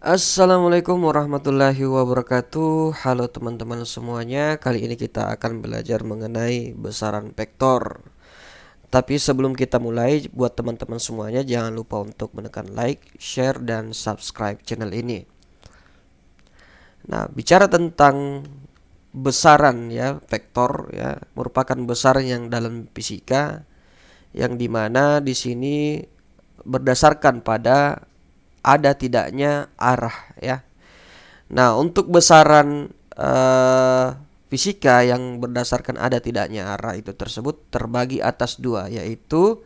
Assalamualaikum warahmatullahi wabarakatuh. Halo teman-teman semuanya. Kali ini kita akan belajar mengenai besaran vektor. Tapi sebelum kita mulai, buat teman-teman semuanya jangan lupa untuk menekan like, share, dan subscribe channel ini. Nah, bicara tentang besaran ya, vektor ya, merupakan besaran yang dalam fisika yang dimana di sini berdasarkan pada ada tidaknya arah ya. Nah, untuk besaran fisika yang berdasarkan ada tidaknya arah itu tersebut terbagi atas dua, yaitu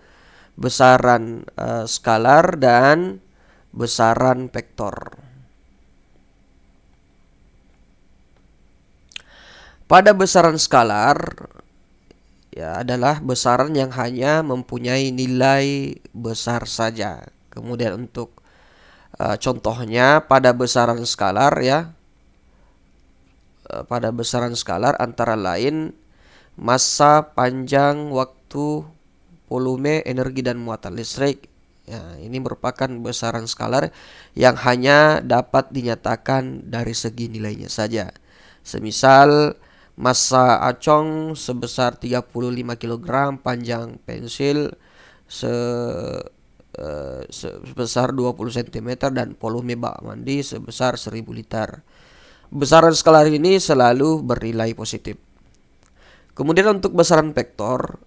besaran skalar dan besaran vektor. Pada besaran skalar ya adalah besaran yang hanya mempunyai nilai besar saja. Kemudian untuk contohnya pada besaran skalar ya, pada besaran skalar antara lain massa, panjang, waktu, volume, energi, dan muatan listrik. Ya, ini merupakan besaran skalar yang hanya dapat dinyatakan dari segi nilainya saja. Semisal massa acong sebesar 35 kg, panjang pensil sebesar 20 cm, dan volume bak mandi sebesar 1000 liter. Besaran skalar ini selalu bernilai positif. Kemudian untuk besaran vektor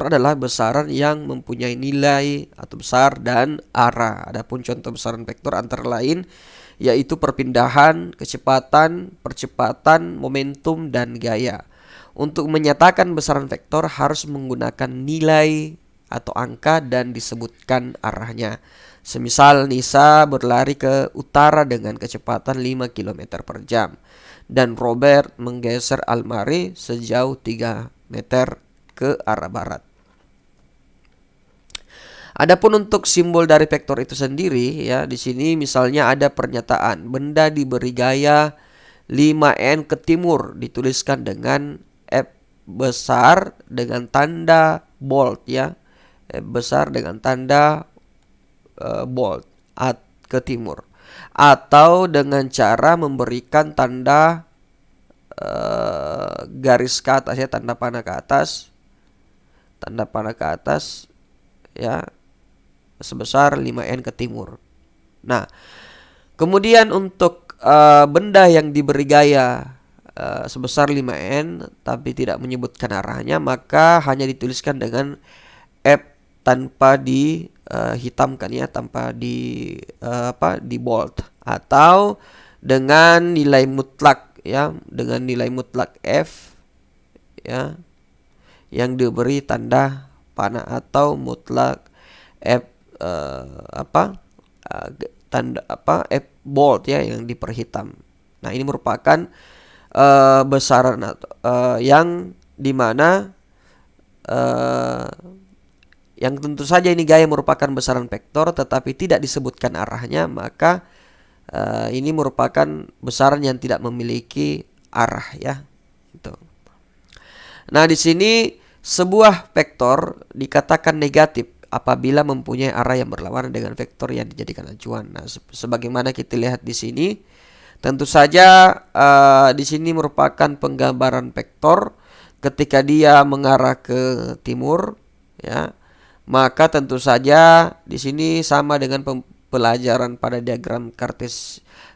adalah besaran yang mempunyai nilai atau besar dan arah. Adapun contoh besaran vektor antara lain yaitu perpindahan, kecepatan, percepatan, momentum, dan gaya. Untuk menyatakan besaran vektor harus menggunakan nilai atau angka dan disebutkan arahnya. Semisal Nisa berlari ke utara dengan kecepatan 5 km per jam dan Robert menggeser almari sejauh 3 meter ke arah barat. Adapun untuk simbol dari vektor itu sendiri ya, di sini misalnya ada pernyataan benda diberi gaya 5N ke timur dituliskan dengan F besar dengan tanda bold ya. F besar dengan tanda bold ke timur, atau dengan cara memberikan tanda garis ke atas ya, tanda panah ke atas ya, sebesar 5N ke timur. Nah, kemudian untuk benda yang diberi gaya sebesar 5N tapi tidak menyebutkan arahnya, maka hanya dituliskan dengan F tanpa dihitamkan ya, tanpa di bold, atau dengan nilai mutlak ya, dengan nilai mutlak F ya yang diberi tanda panah, atau mutlak F tanda F bold ya yang diperhitam. Nah, ini merupakan besaran yang dimana yang tentu saja ini gaya merupakan besaran vektor tetapi tidak disebutkan arahnya, maka ini merupakan besaran yang tidak memiliki arah ya. Gitu. Nah, di sini sebuah vektor dikatakan negatif apabila mempunyai arah yang berlawanan dengan vektor yang dijadikan acuan. Nah, sebagaimana kita lihat di sini, tentu saja di sini merupakan penggambaran vektor ketika dia mengarah ke timur ya. Maka tentu saja di sini sama dengan pelajaran pada diagram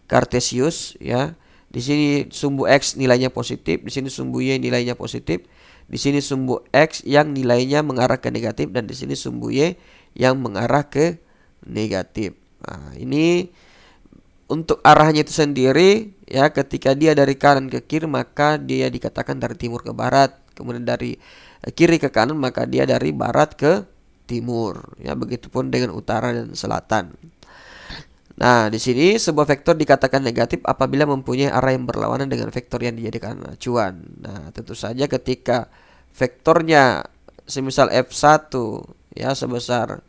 Cartesius ya. Di sini sumbu X nilainya positif, di sini sumbu Y nilainya positif, di sini sumbu X yang nilainya mengarah ke negatif, dan di sini sumbu Y yang mengarah ke negatif. Nah, ini untuk arahnya itu sendiri ya, ketika dia dari kanan ke kiri maka dia dikatakan dari timur ke barat, kemudian dari kiri ke kanan maka dia dari barat ke timur ya, begitupun dengan utara dan selatan. Nah, di sini sebuah vektor dikatakan negatif apabila mempunyai arah yang berlawanan dengan vektor yang dijadikan acuan. Nah, tentu saja ketika vektornya semisal F1 ya sebesar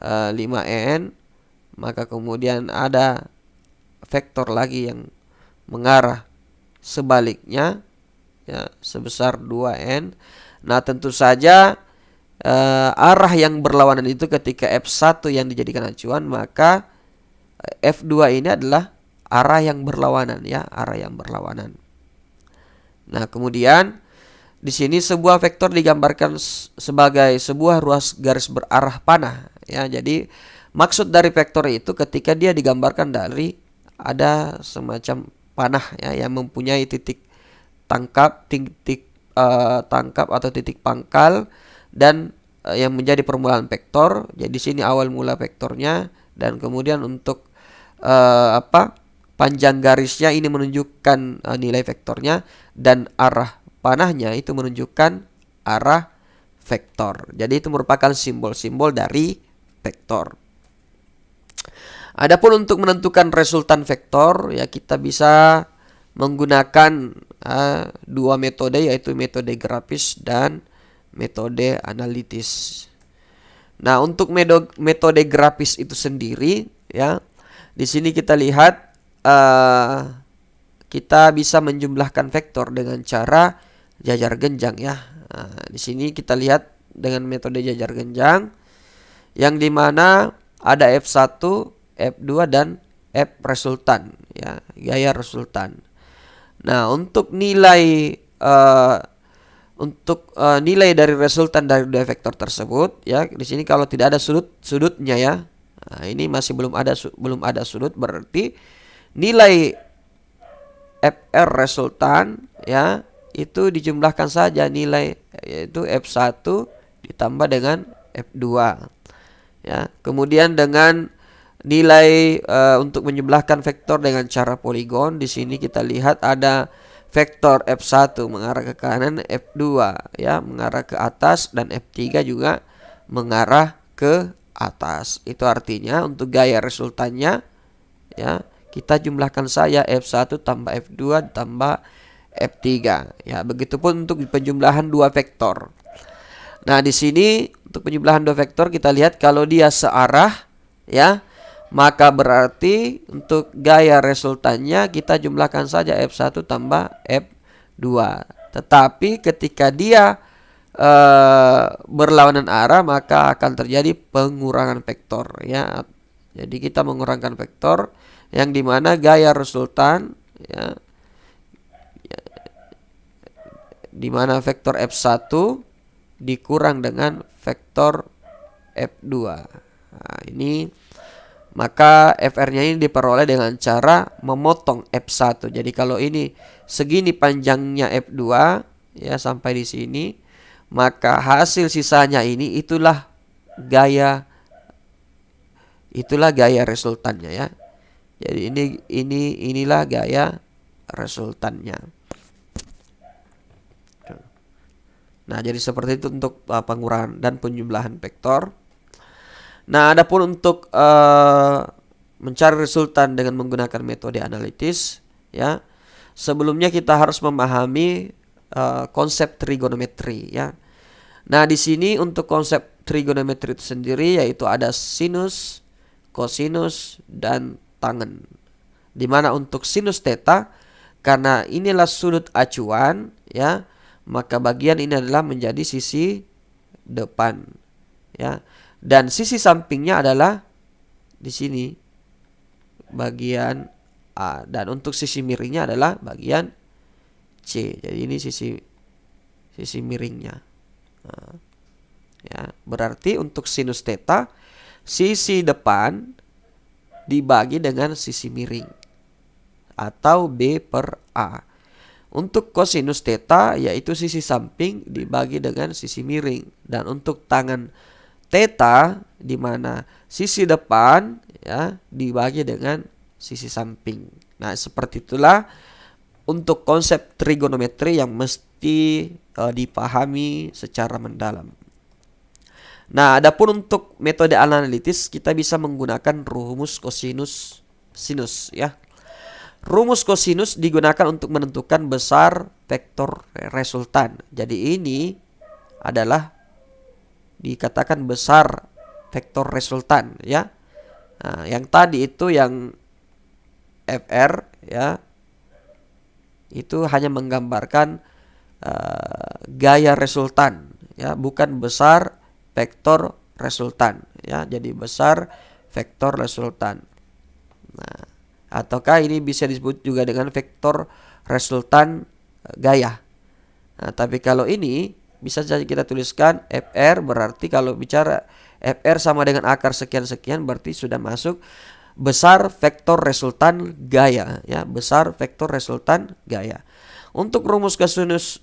5N, maka kemudian ada vektor lagi yang mengarah sebaliknya ya sebesar 2N. Nah, tentu saja arah yang berlawanan itu ketika F1 yang dijadikan acuan, maka F2 ini adalah arah yang berlawanan ya, arah yang berlawanan. Nah, kemudian di sini sebuah vektor digambarkan sebagai sebuah ruas garis berarah panah ya. Jadi maksud dari vektor itu ketika dia digambarkan dari ada semacam panah ya yang mempunyai titik tangkap, tangkap atau titik pangkal dan yang menjadi permulaan vektor. Jadi sini awal mula vektornya dan kemudian untuk panjang garisnya ini menunjukkan nilai vektornya dan arah panahnya itu menunjukkan arah vektor. Jadi itu merupakan simbol-simbol dari vektor. Adapun untuk menentukan resultan vektor ya kita bisa menggunakan dua metode yaitu metode grafis dan metode analitis. Nah, untuk metode grafis itu sendiri ya, di sini kita lihat kita bisa menjumlahkan vektor dengan cara jajar genjang ya. Nah, di sini kita lihat dengan metode jajar genjang yang dimana ada F1, F2 dan F resultan ya, gaya resultan. Nah, untuk nilai nilai dari resultan dari dua vektor tersebut ya, di sini kalau tidak ada sudutnya ya. Nah, ini masih belum ada sudut, berarti nilai FR resultan ya itu dijumlahkan saja nilai yaitu F1 ditambah dengan F2 ya. Kemudian dengan nilai untuk menjumlahkan vektor dengan cara poligon, di sini kita lihat ada vektor F1 mengarah ke kanan, F2 ya mengarah ke atas dan F3 juga mengarah ke atas. Itu artinya untuk gaya resultannya ya kita jumlahkan saja F1 tambah F2 tambah F3 ya. Begitupun untuk penjumlahan dua vektor. Nah, di sini untuk penjumlahan dua vektor kita lihat kalau dia searah ya, maka berarti untuk gaya resultannya kita jumlahkan saja F1 tambah F2. Tetapi ketika dia berlawanan arah maka akan terjadi pengurangan vektor ya. Jadi kita mengurangkan vektor yang dimana gaya resultan ya, dimana vektor F1 dikurang dengan vektor F2. Nah, ini maka FR-nya ini diperoleh dengan cara memotong F1. Jadi kalau ini segini panjangnya F2 ya sampai di sini, maka hasil sisanya ini itulah gaya resultannya ya. Jadi inilah gaya resultannya. Nah, jadi seperti itu untuk pengurangan dan penjumlahan vektor. Nah, adapun untuk mencari resultan dengan menggunakan metode analitis ya, sebelumnya kita harus memahami konsep trigonometri ya. Nah, di sini untuk konsep trigonometri itu sendiri yaitu ada sinus, kosinus dan tangen. Dimana untuk sinus theta karena inilah sudut acuan ya, maka bagian ini adalah menjadi sisi depan ya. Dan sisi sampingnya adalah di sini bagian A dan untuk sisi miringnya adalah bagian C. Jadi ini sisi miringnya. Nah, ya, berarti untuk sinus theta sisi depan dibagi dengan sisi miring atau B per A. Untuk kosinus theta yaitu sisi samping dibagi dengan sisi miring, dan untuk tangen theta di mana sisi depan ya dibagi dengan sisi samping. Nah, seperti itulah untuk konsep trigonometri yang mesti dipahami secara mendalam. Nah, adapun untuk metode analitis kita bisa menggunakan rumus kosinus sinus ya. Rumus kosinus digunakan untuk menentukan besar vektor resultan. Jadi ini adalah dikatakan besar vektor resultan ya. Nah, yang tadi itu yang FR ya, itu hanya menggambarkan gaya resultan ya, bukan besar vektor resultan ya. Jadi besar vektor resultan. Nah, ataukah ini bisa disebut juga dengan vektor resultan gaya. Nah, tapi kalau ini bisa saja kita tuliskan FR, berarti kalau bicara FR sama dengan akar sekian-sekian berarti sudah masuk besar vektor resultan gaya, ya, besar vektor resultan gaya. Untuk rumus kosinus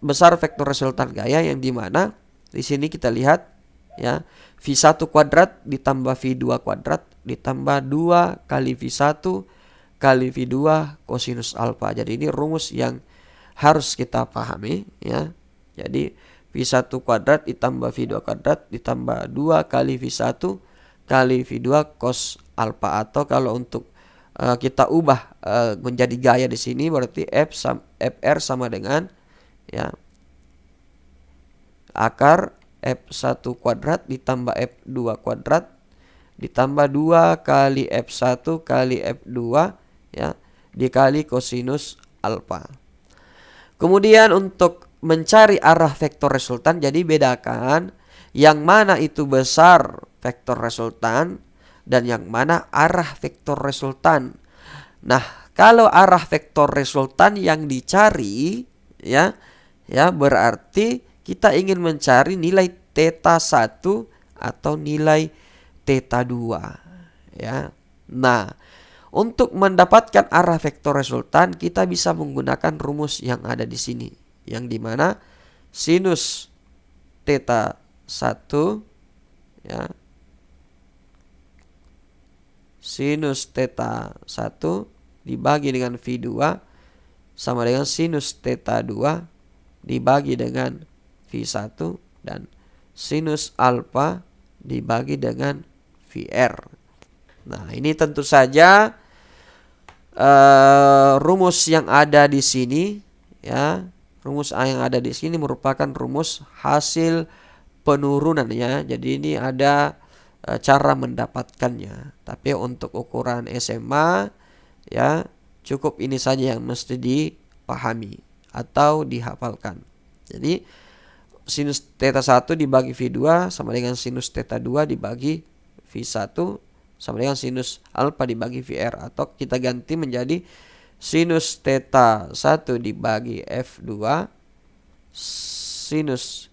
besar vektor resultan gaya yang dimana di sini kita lihat, ya, V1 kuadrat ditambah V2 kuadrat ditambah 2 kali V1 kali V2 kosinus alfa. Jadi ini rumus yang harus kita pahami, ya. Jadi V1 kuadrat ditambah V2 kuadrat ditambah 2 kali V1 kali V2 cos alfa, atau kalau untuk kita ubah menjadi gaya di sini berarti FR sama dengan, ya, akar F1 kuadrat ditambah F2 kuadrat ditambah 2 kali F1 kali F2, ya, dikali kosinus alfa. Kemudian untuk mencari arah vektor resultan, jadi bedakan yang mana itu besar vektor resultan dan yang mana arah vektor resultan. Nah, kalau arah vektor resultan yang dicari, ya, berarti kita ingin mencari nilai theta 1 atau nilai theta 2, ya. Nah, untuk mendapatkan arah vektor resultan kita bisa menggunakan rumus yang ada di sini, yang dimana sinus theta 1, ya, sinus theta 1 dibagi dengan V2 sama dengan sinus theta 2 dibagi dengan V1 dan sinus alfa dibagi dengan VR. Nah, ini tentu saja rumus yang ada di sini, ya. Rumus yang ada di sini merupakan rumus hasil penurunan, ya. Jadi ini ada cara mendapatkannya. Tapi untuk ukuran SMA, ya, cukup ini saja yang mesti dipahami atau dihafalkan. Jadi sinus theta 1 dibagi V2 sama dengan sinus theta 2 dibagi V1 sama dengan sinus alfa dibagi VR, atau kita ganti menjadi sinus theta 1 dibagi F2 sinus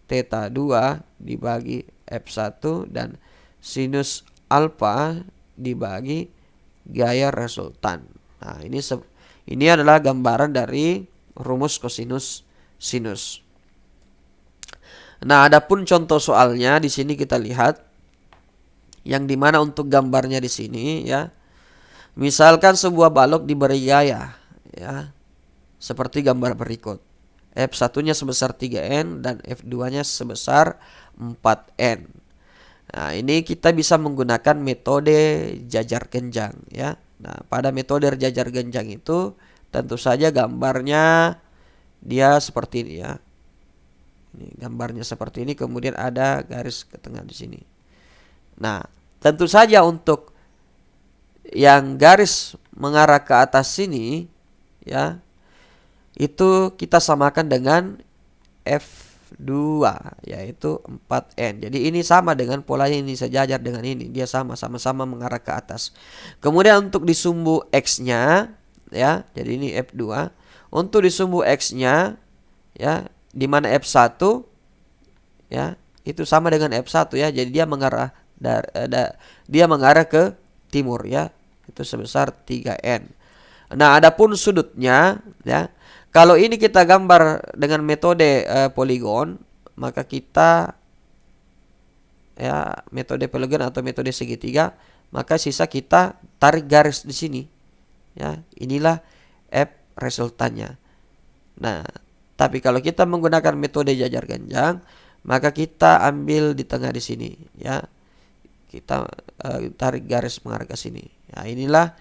theta 2 dibagi F1 dan sinus alfa dibagi gaya resultan. Nah, ini adalah gambaran dari rumus kosinus sinus. Nah, adapun contoh soalnya di sini kita lihat yang dimana untuk gambarnya di sini, ya. Misalkan sebuah balok diberi gaya, ya, seperti gambar berikut. F1-nya sebesar 3N dan F2-nya sebesar 4N. Nah, ini kita bisa menggunakan metode jajar genjang, ya. Nah, pada metode jajar genjang itu tentu saja gambarnya dia seperti ini, ya. Ini gambarnya seperti ini, kemudian ada garis ke tengah di sini. Nah, tentu saja untuk yang garis mengarah ke atas sini, ya, itu kita samakan dengan F2, yaitu 4N. Jadi ini sama dengan polanya, ini sejajar dengan ini, dia sama-sama mengarah ke atas. Kemudian untuk di sumbu X-nya, ya, jadi ini F2. Untuk di sumbu X-nya, ya, di mana F1, ya, itu sama dengan F1, ya. Jadi dia mengarah ke timur, ya. Itu sebesar 3N. Nah, adapun sudutnya, ya. Kalau ini kita gambar dengan metode poligon, maka kita, ya, metode poligon atau metode segitiga, maka sisa kita tarik garis di sini, ya. Inilah F resultannya. Nah, tapi kalau kita menggunakan metode jajar genjang, maka kita ambil di tengah di sini, ya. Kita tarik garis mengarah ke sini. Ya, inilah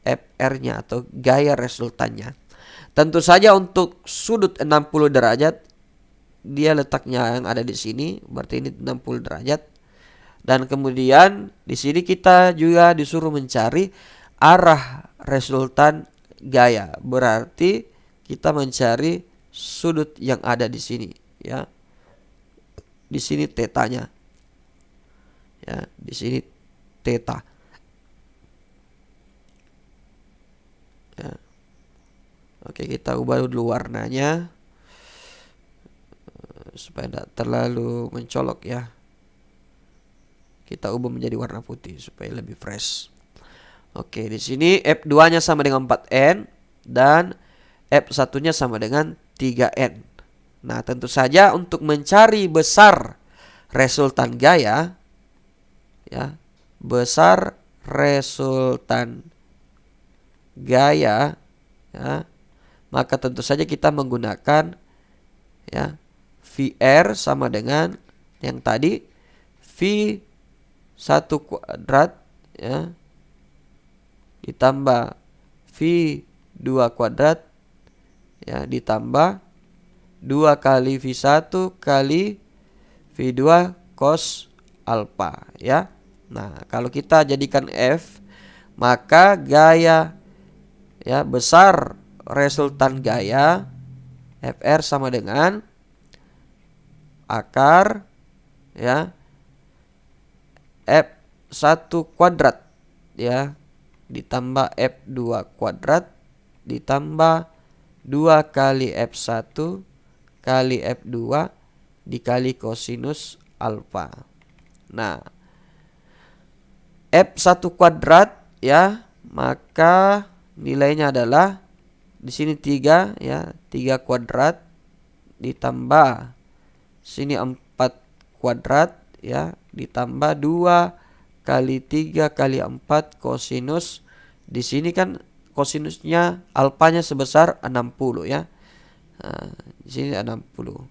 FR-nya atau gaya resultannya. Tentu saja untuk sudut 60 derajat dia letaknya yang ada di sini, berarti ini 60 derajat. Dan kemudian di sini kita juga disuruh mencari arah resultan gaya. Berarti kita mencari sudut yang ada di sini, ya. Di sini tetanya. Ya, di sini theta. Oke, kita ubah dulu warnanya supaya tidak terlalu mencolok ya. Kita ubah menjadi warna putih supaya lebih fresh. Oke, di sini F2-nya sama dengan 4N dan F1-nya sama dengan 3N. Nah, tentu saja untuk mencari besar resultan gaya ya, besar resultan gaya ya, maka tentu saja kita menggunakan ya VR sama dengan yang tadi V1 kuadrat ya ditambah V2 kuadrat ya ditambah 2 kali V1 kali V2 cos alfa ya. Nah, kalau kita jadikan F, maka gaya ya besar resultan gaya FR sama dengan akar ya F1 kuadrat ya ditambah F2 kuadrat ditambah 2 kali F1 kali F2 dikali kosinus alfa. Nah, F1 kuadrat ya, maka nilainya adalah di sini 3 ya, 3 kuadrat ditambah sini 4 kuadrat ya, ditambah 2 kali 3 kali 4 kosinus. Di sini kan kosinusnya alfanya sebesar 60 ya. Nah, di sini 60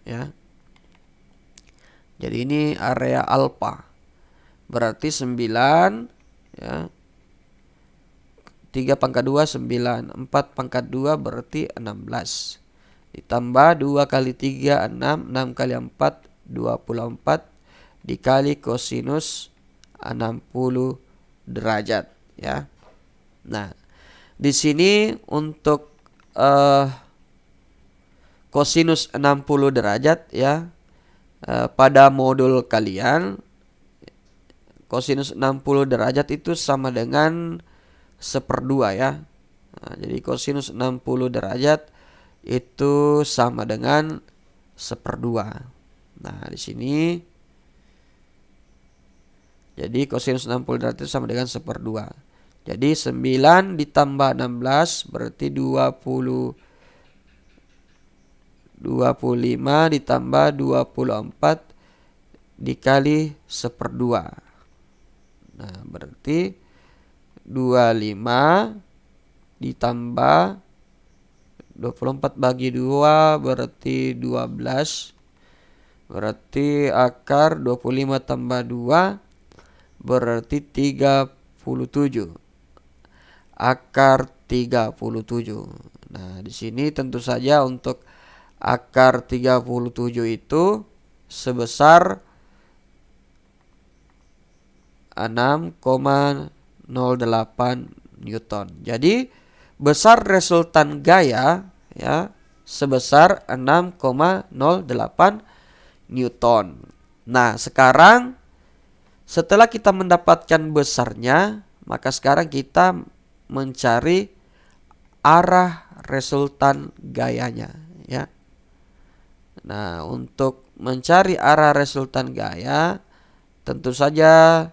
ya. Jadi ini area alfa. Berarti 9 ya. 3 pangkat 2 9, 4 pangkat 2 berarti 16. Ditambah 2 kali 3 6, 6 kali 4 24 dikali kosinus 60 derajat ya. Nah, di sini untuk kosinus 60 derajat ya, pada modul kalian kosinus 60 derajat itu sama dengan 1/2 ya. Nah, jadi kosinus 60 derajat itu sama dengan 1/2. Nah, di sini jadi kosinus 60 derajat itu sama dengan 1/2. Jadi 9 ditambah 16 berarti 25 ditambah 24 dikali 1/2. Nah, berarti 25 ditambah 24 bagi 2 berarti 12. Berarti akar 25 tambah 2 berarti 37. Akar 37. Nah, di sini tentu saja untuk akar 37 itu sebesar 6,08 Newton. Jadi besar resultan gaya ya sebesar 6,08 Newton. Nah, sekarang setelah kita mendapatkan besarnya, maka sekarang kita mencari arah resultan gayanya ya. Nah, untuk mencari arah resultan gaya tentu saja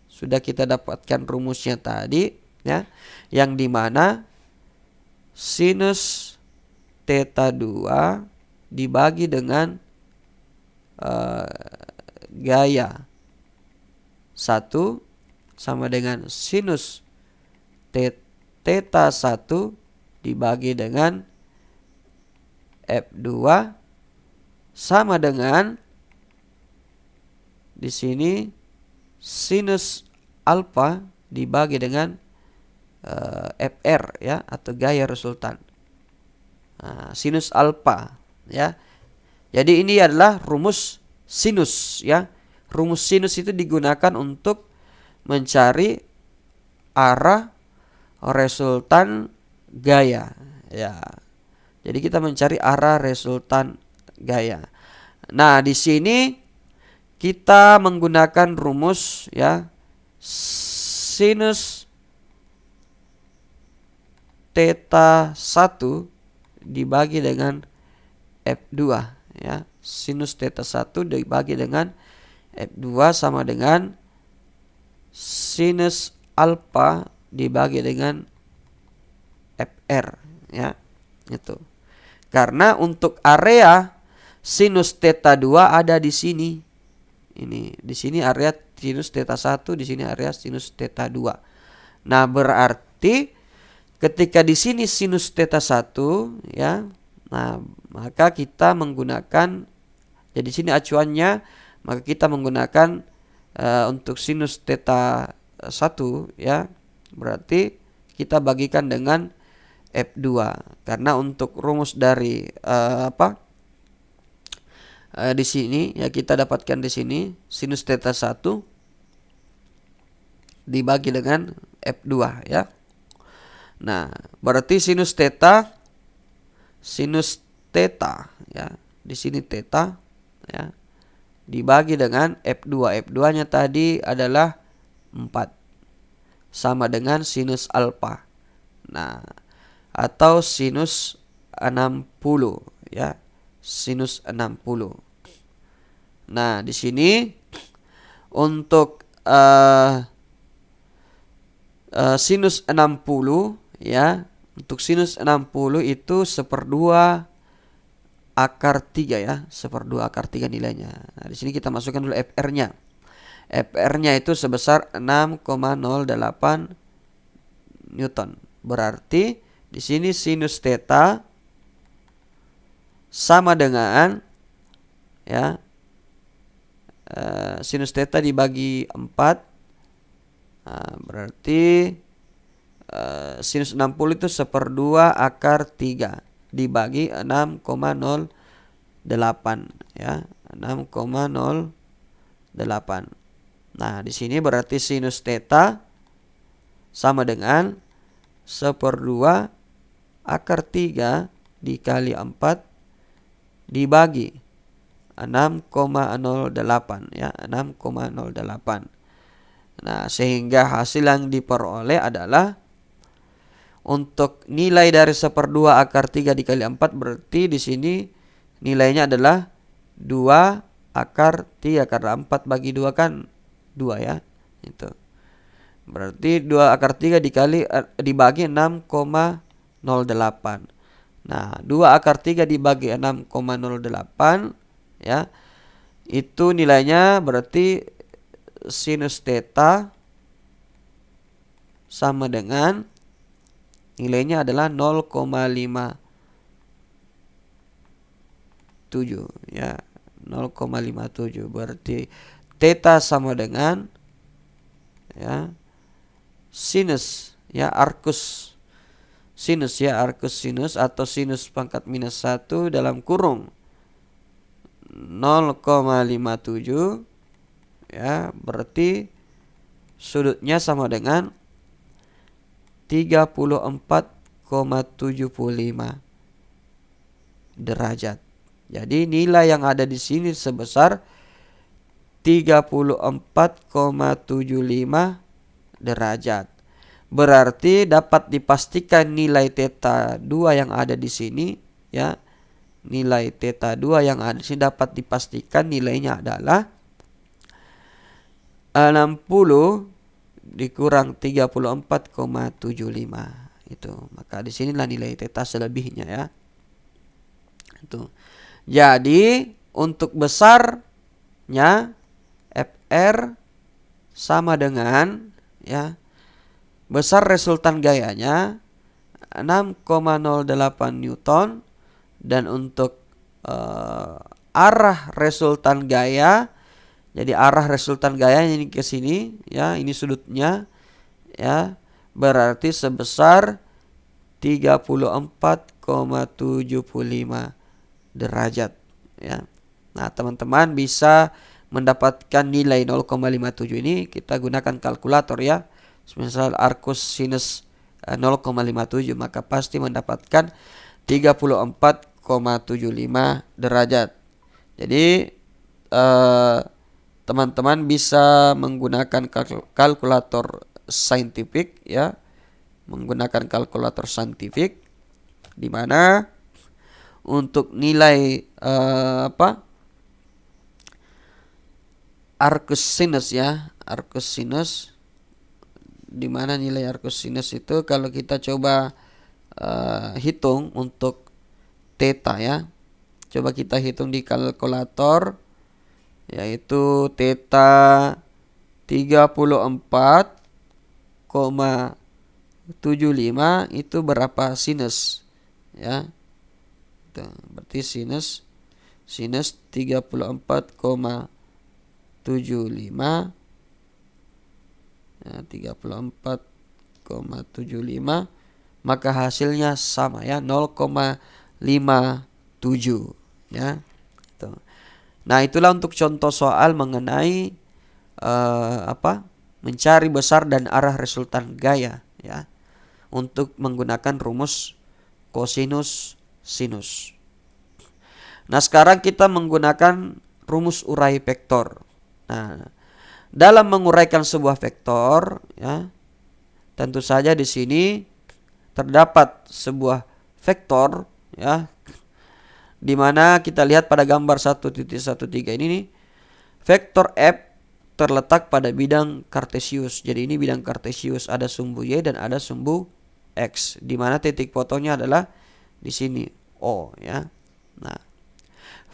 sudah kita dapatkan rumusnya tadi ya, yang dimana sinus theta 2 dibagi dengan gaya 1 sama dengan sinus theta 1 dibagi dengan F2 sama dengan di sini sinus alfa dibagi dengan FR ya atau gaya resultan. Nah, sinus alfa ya. Jadi ini adalah rumus sinus ya. Rumus sinus itu digunakan untuk mencari arah resultan gaya ya. Jadi kita mencari arah resultan gaya. Nah, di sini kita menggunakan rumus ya sinus theta 1 dibagi dengan F2 ya. Sinus theta 1 dibagi dengan F2 sama dengan sinus alfa dibagi dengan FR ya. Itu. Karena untuk area sinus theta 2 ada di sini. Ini di sini area sinus theta 1, di sini area sinus theta 2. Nah, berarti ketika di sini sinus theta 1 ya. Nah, maka kita menggunakan, jadi sini acuannya, maka kita menggunakan untuk sinus theta 1 ya. Berarti kita bagikan dengan F2 karena untuk rumus dari di sini ya, kita dapatkan di sini sinus theta 1 dibagi dengan F2 ya. Nah, berarti sinus theta ya, di sini theta ya, dibagi dengan F2. F2-nya tadi adalah 4 sama dengan sinus alfa. Nah, atau sinus 60 ya, sinus 60. Nah, di sini untuk sinus 60 ya, untuk sinus 60 itu 1/2 akar 3 ya, 1/2 akar 3 nilainya. Nah, di sini kita masukkan dulu FR-nya. FR-nya itu sebesar 6,08 Newton. Berarti di sini sinus theta sama dengan ya, sinus theta dibagi 4. Nah, berarti sinus 60 itu 1/2 akar 3 dibagi 6,08 ya, 6,08. Nah, di sini berarti sinus theta sama dengan 1/2 akar 3 dikali 4 dibagi 6,08 ya, 6,08. Nah, sehingga hasil yang diperoleh adalah untuk nilai dari 1/2 akar 3 dikali 4, berarti di sini nilainya adalah 2 akar 3 karena 4 bagi 2 kan 2 ya. Itu. Berarti 2 akar 3 dibagi 6,08. Nah, 2 akar 3 dibagi 6,08 ya. Itu nilainya berarti sinus theta sama dengan nilainya adalah 0,57 ya, 0,57. Berarti theta sama dengan ya sinus ya, arcus sinus ya, arcus sinus atau sinus pangkat minus 1 dalam kurung 0,57 ya, berarti sudutnya sama dengan 34,75 derajat. Jadi nilai yang ada di sini sebesar 34,75 derajat. Berarti dapat dipastikan nilai theta 2 yang ada di sini ya. Nilai theta 2 yang ada di sini dapat dipastikan nilainya adalah 60 dikurang 34,75 itu. Maka di sinilah nilai theta selebihnya ya. Itu. Jadi untuk besarnya FR sama dengan ya, besar resultan gayanya 6,08 Newton, dan untuk arah resultan gaya, jadi arah resultan gaya ini ke sini ya, ini sudutnya ya, berarti sebesar 34,75 derajat ya. Nah, teman-teman bisa mendapatkan nilai 0,57 ini, kita gunakan kalkulator ya. Misal arcus sinus 0,57, maka pasti mendapatkan 34,75 derajat. Jadi teman-teman bisa menggunakan kalkulator saintifik ya, menggunakan kalkulator saintifik, di mana untuk nilai arcus sinus ya, arcus sinus, di mana nilai arcus sinus itu kalau kita coba hitung untuk theta ya. Coba kita hitung di kalkulator, yaitu theta 34,75 itu berapa sinus ya. Berarti sinus 34,75 ya, 34,75, maka hasilnya sama ya, 0,57 ya. Nah, itulah untuk contoh soal mengenai mencari besar dan arah resultan gaya ya, untuk menggunakan rumus kosinus sinus. Nah, sekarang kita menggunakan rumus urai vektor. Nah, dalam menguraikan sebuah vektor ya, tentu saja di sini terdapat sebuah vektor ya, di mana kita lihat pada gambar 1.13 ini nih, vektor F terletak pada bidang kartesius. Jadi ini bidang kartesius, ada sumbu Y dan ada sumbu X, di mana titik fotonya adalah di sini O ya. Nah,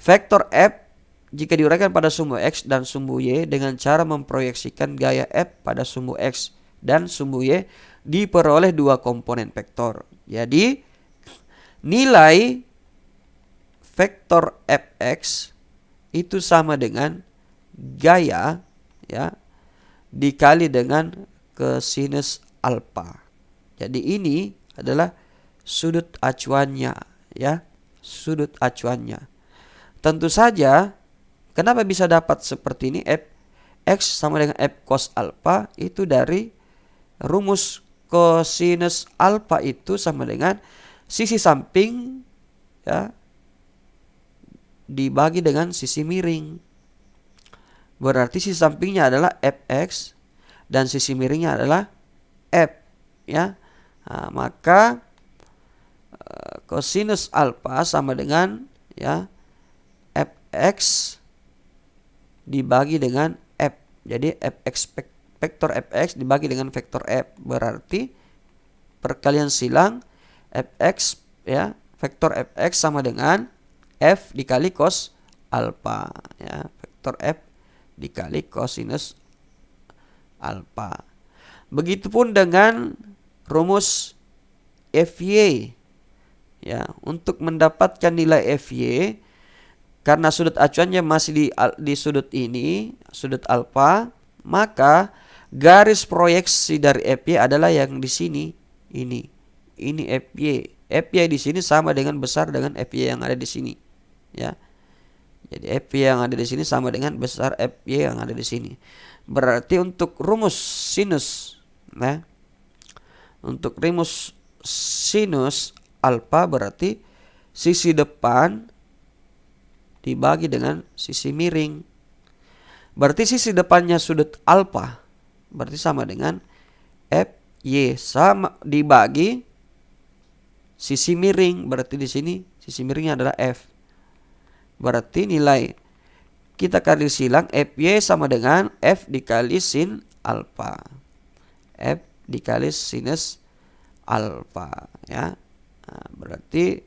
vektor F jika diuraikan pada sumbu X dan sumbu Y dengan cara memproyeksikan gaya F pada sumbu X dan sumbu Y, diperoleh dua komponen vektor. Jadi nilai vektor Fx itu sama dengan gaya ya dikali dengan kosinus alfa. Jadi ini adalah sudut acuannya ya, sudut acuannya. Tentu saja kenapa bisa dapat seperti ini, Fx sama dengan F cos alfa, itu dari rumus kosinus alfa itu sama dengan sisi samping ya dibagi dengan sisi miring. Berarti sisi sampingnya adalah Fx dan sisi miringnya adalah F ya. Nah, maka kosinus alfa sama dengan ya Fx dibagi dengan F. Jadi vektor Fx dibagi dengan vektor F, berarti perkalian silang Fx ya, vektor Fx sama dengan F dikali cos alfa ya, vektor F dikali kosinus alfa. Begitupun dengan rumus Fy ya, untuk mendapatkan nilai Fy karena sudut acuannya masih di sudut ini, sudut alfa, maka garis proyeksi dari Fy adalah yang di sini ini. Ini Fy. Fy di sini sama dengan besar dengan Fy yang ada di sini ya. Jadi Fy yang ada di sini sama dengan besar Fy yang ada di sini. Berarti untuk rumus sinus nah, untuk rumus sinus alfa berarti sisi depan dibagi dengan sisi miring. Berarti sisi depannya sudut alfa berarti sama dengan Fy sama dibagi sisi miring, berarti di sini sisi miringnya adalah F. Berarti nilai kita kali silang Fy sama dengan F dikali sin alfa. F dikali sinus alfa ya. Nah, berarti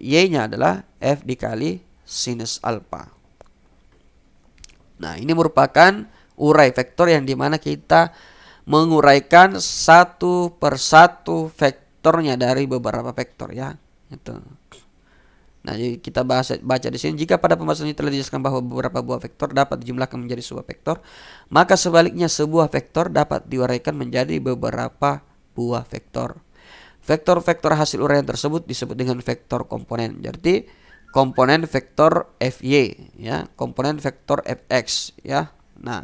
Y-nya adalah F dikali sinus alfa. Nah, ini merupakan urai vektor yang dimana kita menguraikan satu persatu vektornya dari beberapa vektor ya. Itu. Nah, jadi kita baca di sini, jika pada pembahasan ini telah dijelaskan bahwa beberapa buah vektor dapat dijumlahkan menjadi sebuah vektor, maka sebaliknya sebuah vektor dapat diuraikan menjadi beberapa buah vektor. Vektor-vektor hasil uraian tersebut disebut dengan vektor komponen. Jadi komponen vektor Fy ya, komponen vektor Fx ya. Nah,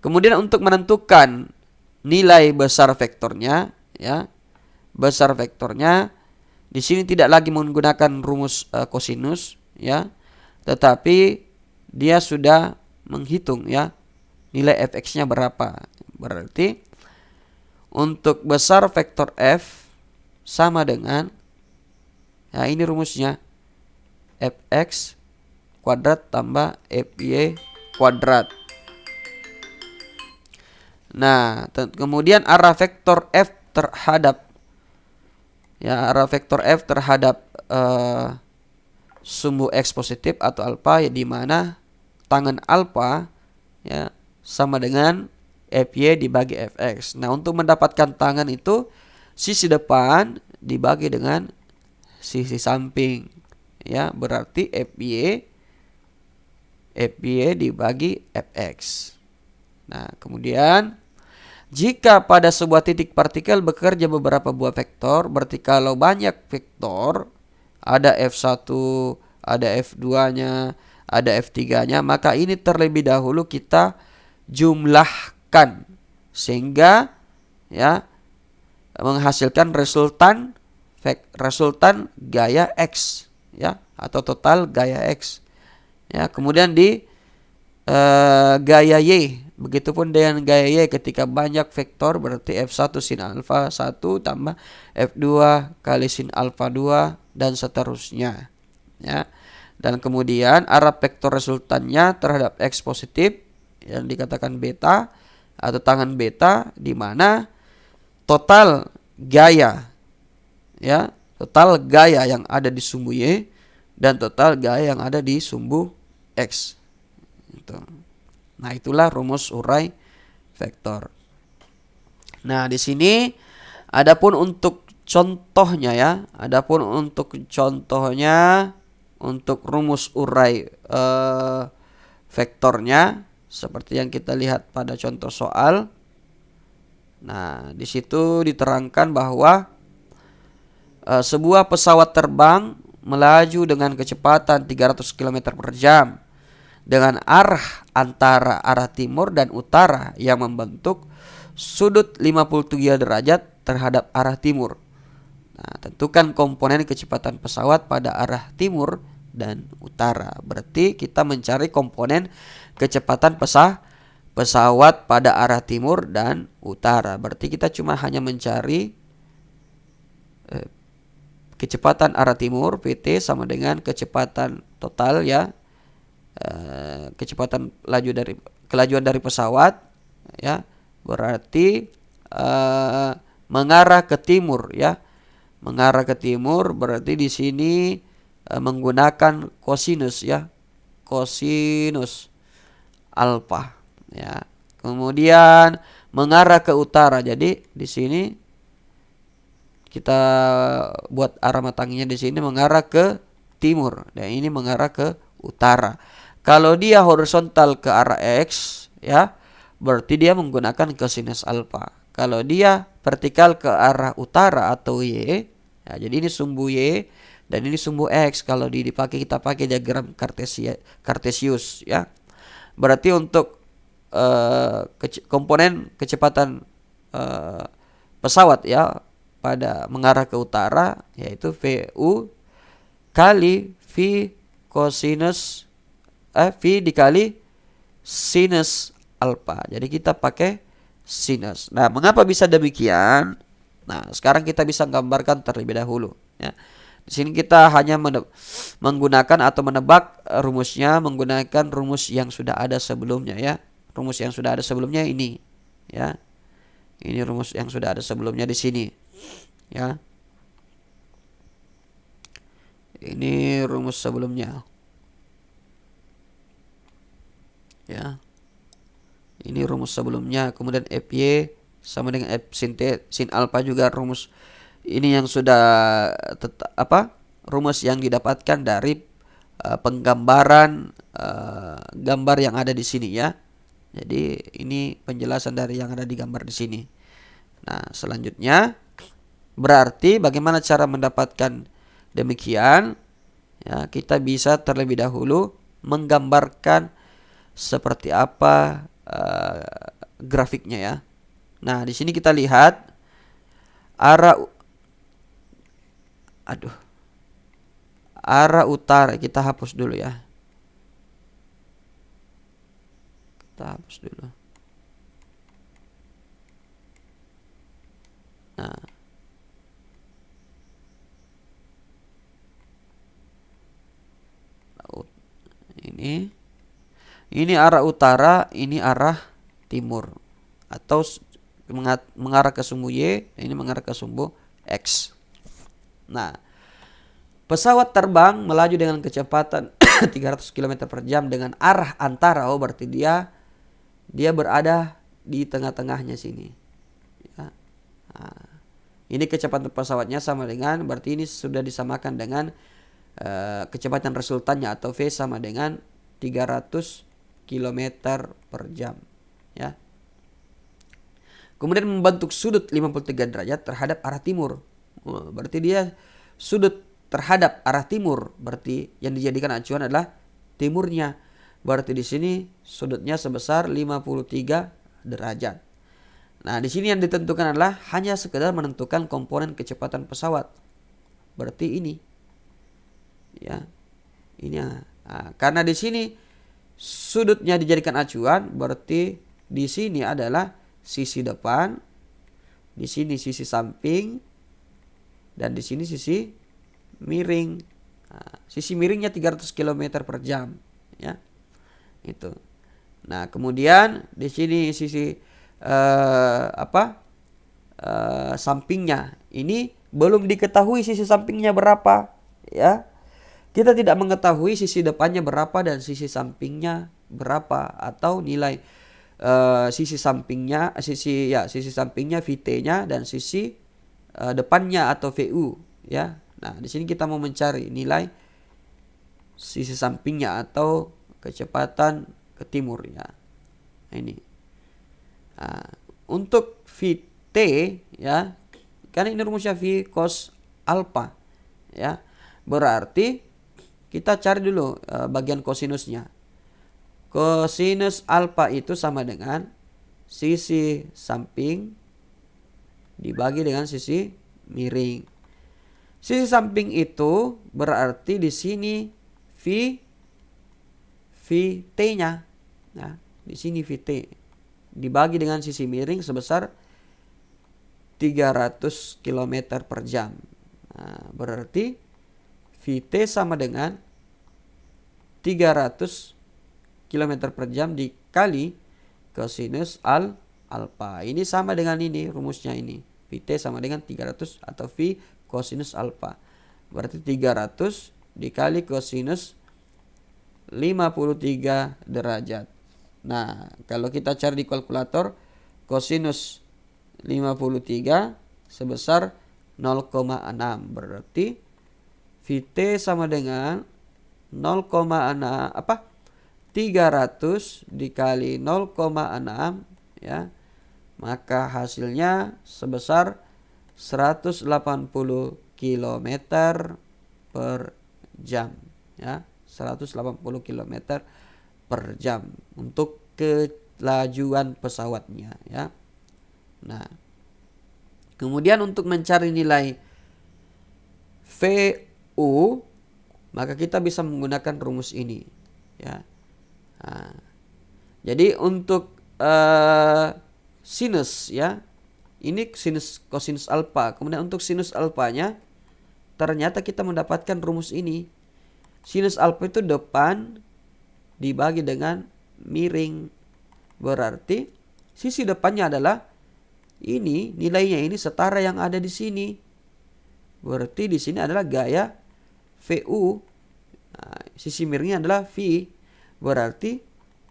kemudian untuk menentukan nilai besar vektornya ya, besar vektornya di sini tidak lagi menggunakan rumus kosinus ya, tetapi dia sudah menghitung ya nilai Fx-nya berapa. Berarti untuk besar vektor F sama dengan, ya ini rumusnya, Fx kuadrat tambah Fy kuadrat. Nah, kemudian arah vektor F terhadap, ya arah vektor F terhadap sumbu X positif atau alfa, ya di mana tangen alfa ya sama dengan Fy dibagi Fx. Nah, untuk mendapatkan tangen itu sisi depan dibagi dengan sisi samping. Ya, berarti Fy dibagi Fx. Nah, kemudian jika pada sebuah titik partikel bekerja beberapa buah vektor, berarti kalau banyak vektor, ada F1, ada F2-nya, ada F3-nya, maka ini terlebih dahulu kita jumlahkan sehingga ya menghasilkan resultan gaya X, ya, atau total gaya X. Ya, kemudian di gaya Y, begitupun dengan gaya Y, ketika banyak vektor berarti F1 sin alfa 1 tambah F2 kali sin alfa 2 dan seterusnya, ya. Dan kemudian arah vektor resultannya terhadap X positif yang dikatakan beta atau tangen beta, di mana total gaya, ya, total gaya yang ada di sumbu Y dan total gaya yang ada di sumbu X. Nah, itulah rumus urai vektor. Nah, di sini adapun untuk contohnya, ya, untuk rumus urai vektornya seperti yang kita lihat pada contoh soal. Nah, di situ diterangkan bahwa sebuah pesawat terbang melaju dengan kecepatan 300 km per jam dengan arah antara arah timur dan utara yang membentuk sudut 53 derajat terhadap arah timur. Nah, tentukan komponen kecepatan pesawat pada arah timur dan utara. Berarti kita mencari komponen kecepatan pesawat pada arah timur dan utara. Berarti kita cuma hanya mencari kecepatan arah timur, Vt, sama dengan kecepatan total, ya, kecepatan kelajuan dari pesawat, ya, berarti mengarah ke timur, ya, mengarah ke timur berarti di sini menggunakan kosinus, ya, kosinus alfa, ya. Kemudian mengarah ke utara, jadi di sini kita buat arah matangnya di sini mengarah ke timur dan ini mengarah ke utara. Kalau dia horizontal ke arah X, ya, berarti dia menggunakan kosinus alfa. Kalau dia vertikal ke arah utara atau Y, ya, jadi ini sumbu Y dan ini sumbu X. Kalau kita pakai diagram Cartesius, ya. Berarti untuk komponen kecepatan pesawat, ya, pada mengarah ke utara yaitu VU kali V kosinus V dikali sinus alfa. Jadi kita pakai sinus. Nah, mengapa bisa demikian? Nah, sekarang kita bisa gambarkan terlebih dahulu, ya. Di sini kita hanya menggunakan atau menebak rumusnya menggunakan rumus yang sudah ada sebelumnya, ya. Rumus yang sudah ada sebelumnya ini, ya. Ini rumus yang sudah ada sebelumnya di sini, ya. Ini rumus sebelumnya, ya. Ini rumus sebelumnya. Kemudian Fy sama dengan F sin alfa juga rumus ini yang sudah rumus yang didapatkan dari penggambaran gambar yang ada di sini, ya. Jadi ini penjelasan dari yang ada di gambar di sini. Nah, selanjutnya berarti bagaimana cara mendapatkan demikian? Ya, kita bisa terlebih dahulu menggambarkan seperti apa grafiknya, ya. Nah, di sini kita lihat arah utara. Kita hapus dulu, ya. Kita hapus dulu. Nah, ini arah utara, ini arah timur, atau mengarah ke sumbu Y, ini mengarah ke sumbu X. Nah, pesawat terbang melaju dengan kecepatan 300 km per jam dengan arah antara, berarti dia berada di tengah-tengahnya sini. Ya. Nah, ini kecepatan pesawatnya sama dengan, berarti ini sudah disamakan dengan kecepatan resultannya atau V sama dengan 300 km per jam. Ya. Kemudian membentuk sudut 53 derajat terhadap arah timur. Berarti dia sudut terhadap arah timur, berarti yang dijadikan acuan adalah timurnya. Berarti di sini sudutnya sebesar 53 derajat. Nah, di sini yang ditentukan adalah hanya sekedar menentukan komponen kecepatan pesawat. Berarti ini. Ya. Ini karena di sini sudutnya dijadikan acuan, berarti di sini adalah sisi depan, di sini sisi samping, dan di sini sisi miring. Sisi miringnya 300 km per jam, ya. Itu. Nah, kemudian di sini sisi sampingnya ini belum diketahui sisi sampingnya berapa, ya. Kita tidak mengetahui sisi depannya berapa dan sisi sampingnya berapa, atau nilai sisi sampingnya VT-nya dan sisi depannya atau VU, ya. Nah, di sini kita mau mencari nilai sisi sampingnya atau kecepatan ke timur, ya. Nah, ini. Nah, untuk VT, ya, karena ini rumusnya V cos alpha, ya. Berarti kita cari dulu bagian kosinusnya. Kosinus alfa itu sama dengan sisi samping dibagi dengan sisi miring. Sisi samping itu berarti di sini VT-nya. Nah, di sini VT dibagi dengan sisi miring sebesar 300 km per jam. Nah, berarti VT sama dengan 300 km per jam dikali kosinus alfa. Ini sama dengan ini rumusnya ini. VT sama dengan 300 atau V kosinus alfa. Berarti 300 dikali kosinus 53 derajat. Nah, kalau kita cari di kalkulator, kosinus 53 sebesar 0,6. Berarti VT sama dengan 300 dikali 0,6, ya. Maka hasilnya sebesar 180 km per jam, ya. 180 km per jam untuk kelajuan pesawatnya, ya. Nah, kemudian untuk mencari nilai VU, maka kita bisa menggunakan rumus ini, ya. Nah, jadi untuk sinus, ya, ini sinus kosinus alfa. Kemudian untuk sinus alfanya ternyata kita mendapatkan rumus ini. Sinus alfa itu depan dibagi dengan miring. Berarti sisi depannya adalah ini, nilainya ini setara yang ada di sini. Berarti di sini adalah gaya VU. Nah, sisi miringnya adalah V. Berarti